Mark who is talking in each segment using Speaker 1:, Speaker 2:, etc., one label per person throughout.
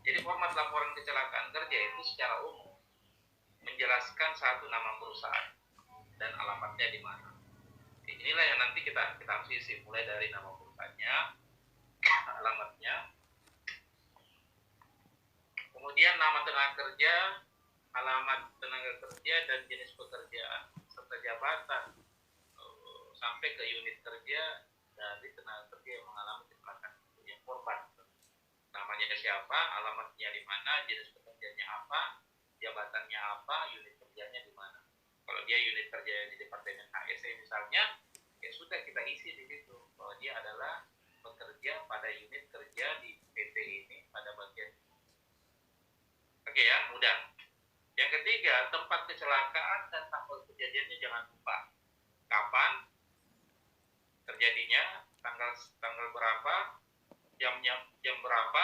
Speaker 1: Jadi format laporan kecelakaan kerja itu secara umum menjelaskan satu nama perusahaan dan alamatnya di mana. Inilah yang nanti kita harus isi, mulai dari nama perusahaannya, alamatnya, kemudian nama tenaga kerja, alamat tenaga kerja dan jenis pekerjaan serta jabatan, sampai ke unit kerja dari tenaga kerja yang mengalami kecelakaan yang korban. Namanya siapa, alamatnya di mana, jenis pekerjaannya apa, jabatannya apa, unit kerjanya di mana. Kalau dia unit kerja di Departemen HSE misalnya, ya sudah kita isi di situ bahwa dia adalah bekerja pada unit kerja di PT ini pada bagian. Oke ya, mudah. Yang ketiga, tempat kecelakaan dan tanggal kejadiannya jangan lupa. Kapan terjadinya, tanggal berapa, jam berapa,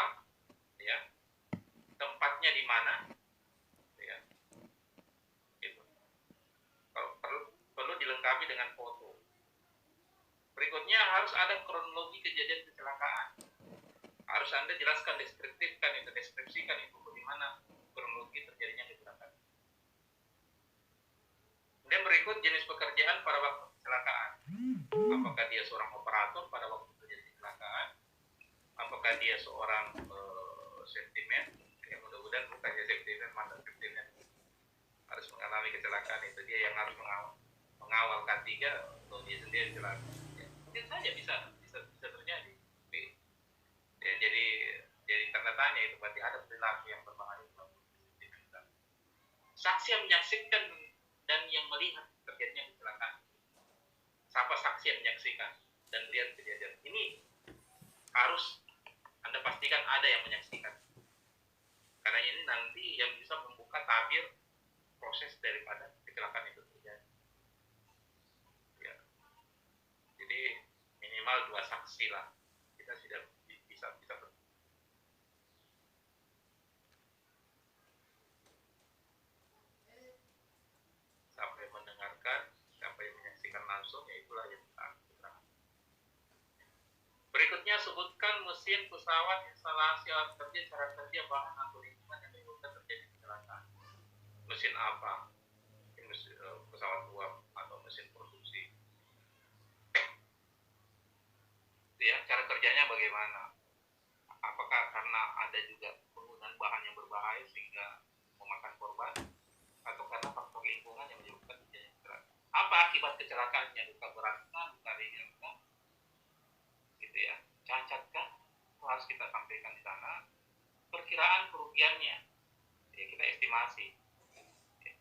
Speaker 1: ya, tempatnya di mana, ya. Gitu. Kalau perlu dilengkapi dengan foto. Berikutnya harus ada kronologi kejadian kecelakaan. Harus Anda jelaskan, deskripsikan itu bagaimana kronologi terjadinya kecelakaan. Kemudian berikut jenis pekerjaan pada waktu kecelakaan. Apakah dia seorang operator pada waktu terjadi kecelakaan? Apakah dia seorang safety man? Ya, mudah-mudahan bukan ya safety man, mantan safety man. Harus mengalami kecelakaan, itu dia yang harus mengawal K3 atau dia sendiri celaka. Ya, mungkin saja bisa terjadi. Ya, jadi tanda tanya itu berarti ada perilaku yang berbahaya. Saksi yang menyaksikan dan yang melihat terjadinya kecelakaan. Siapa saksi yang menyaksikan dan melihat kejadian ini, harus Anda pastikan ada yang menyaksikan. Karena ini nanti yang bisa membuka tabir proses daripada kecelakaan itu terjadi. Ya. Jadi minimal 2 saksi lah. Kita sudah bisa sampai mendengarkan, sampai menyaksikan langsung, ya itulah yang kita. Berikutnya, sebutkan mesin, pesawat, instalasi alat kerja, cara kerja, bahan atau lingkungan yang menyebabkan terjadi kecelakaan. Mesin apa? Mesin pesawat uap atau mesin produksi. Ya, cara kerjanya bagaimana? Apakah karena ada juga penggunaan bahan yang berbahaya sehingga memakan korban, atau karena faktor lingkungan yang menyebabkan terjadi kecelakaan? Apa akibat kecelakaannya? Luka beratkah, luka ringankah? Gitu ya. Cacatkah? Itu harus kita sampaikan di sana. Perkiraan kerugiannya, ya kita estimasi. Ya.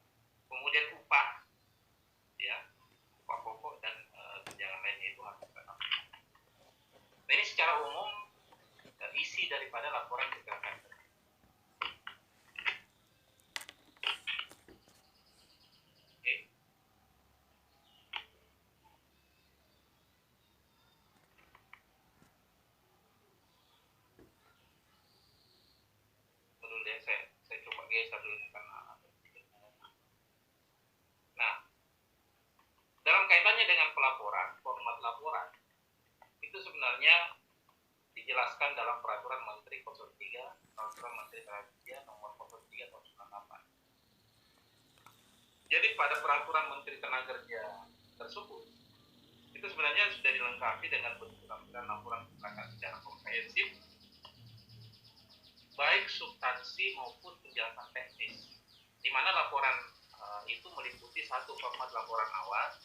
Speaker 1: Kemudian upah, ya, upah pokok dan tunjangan lainnya itu harus kita sampaikan. Nah, ini secara umum isi daripada laporan kecelakaan. Saya coba geser dulu karena nah, dalam kaitannya dengan pelaporan, format laporan itu sebenarnya dijelaskan dalam Peraturan Menteri 03, Peraturan Menteri Tenaga Nomor 03 tahun 98. Jadi pada Peraturan Menteri Tenaga Kerja tersebut itu sebenarnya sudah dilengkapi dengan penampilan laporan kecelakaan secara komprehensif, baik substansi maupun penjelasan teknis, di mana laporan itu meliputi satu format laporan awal,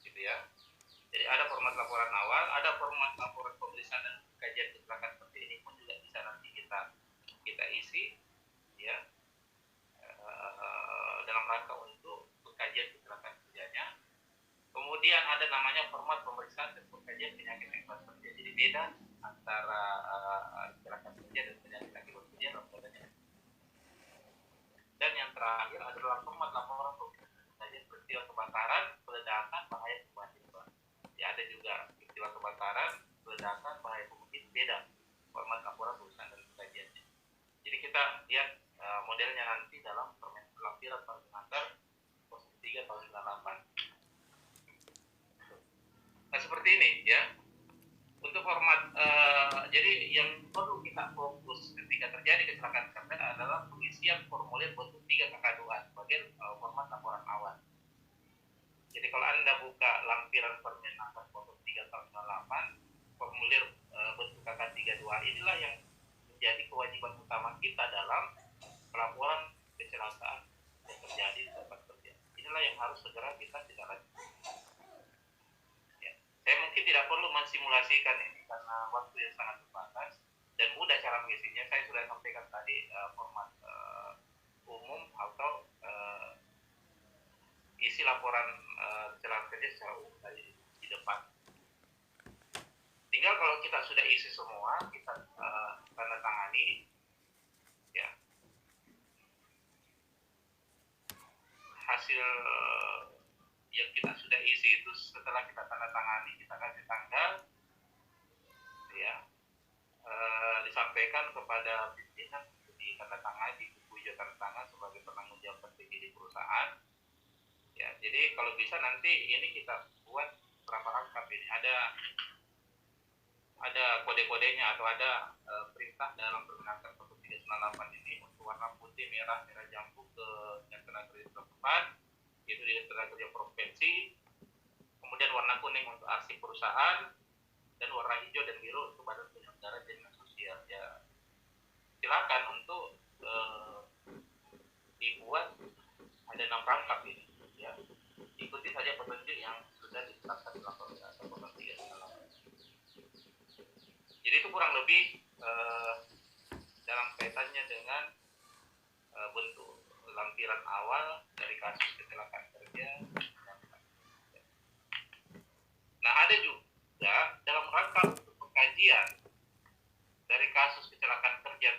Speaker 1: gitu ya. Jadi ada format laporan awal, ada format laporan pemeriksaan dan kajian kecelakaan. Seperti ini pun juga bisa nanti kita isi, ya, dalam rangka untuk pengkajian kecelakaan kerjanya. Kemudian ada namanya format pemeriksaan dan pengkajian penyakit akibat kerja. Jadi beda antara kecelakaan kerja dan penyakit akibat kerja dalam kodenya. Dan yang terakhir adalah format laporan pemeriksaan peristiwa kebakaran, peledakan, bahaya tiba-tiba. Ya, ada juga peristiwa kebakaran, peledakan, bahaya pemudik, beda format laporan pemeriksaan dan pengkajiannya. Jadi kita lihat modelnya nanti dalam Permen Lampiran Partenaker 03 tahun 98. Nah, seperti ini ya. Untuk format jadi yang perlu kita fokus ketika terjadi kecelakaan lampiran Permenaker Nomor 3 tahun 98, formulir bentuk KK32 inilah yang menjadi kewajiban utama kita dalam pelaporan kecelakaan yang terjadi di tempat kerja. Inilah yang harus segera kita tidak lanjutkan. Ya. Saya mungkin tidak perlu mensimulasikan ini karena waktu yang sangat terbatas dan mudah cara mengisinya. Saya sudah sampaikan tadi format umum atau isi laporan kecelakaan kerja secara umum tadi di depan. Tinggal kalau kita sudah isi semua, kita tanda tangani, ya hasil yang kita sudah isi itu setelah kita tanda tangani, kita kasih tanggal, ya disampaikan kepada pimpinan di tanda tangan, di buku hijau tanda tangan sebagai penanggung jawab tertinggi di perusahaan. Ya, jadi kalau bisa nanti ini kita buat berapa rangkap ini, ada kode-kodenya atau ada perintah dalam Permenaker 1398 ini untuk warna putih, merah jambu ke Dinas Tenaga Kerja setempat, itu di Dinas Tenaga Kerja provinsi, kemudian warna kuning untuk arsip perusahaan, dan warna hijau dan biru untuk badan penyelenggara jaminan sosial. Ya, silakan untuk dibuat ada 6 rangkap ini. Ya, ikuti saja petunjuk yang sudah ditetapkan dalam Permenaker 1398. Jadi itu kurang lebih dalam kaitannya dengan bentuk lampiran awal dari kasus kecelakaan kerja. Nah, ada juga dalam rangka untuk pengkajian dari kasus kecelakaan kerja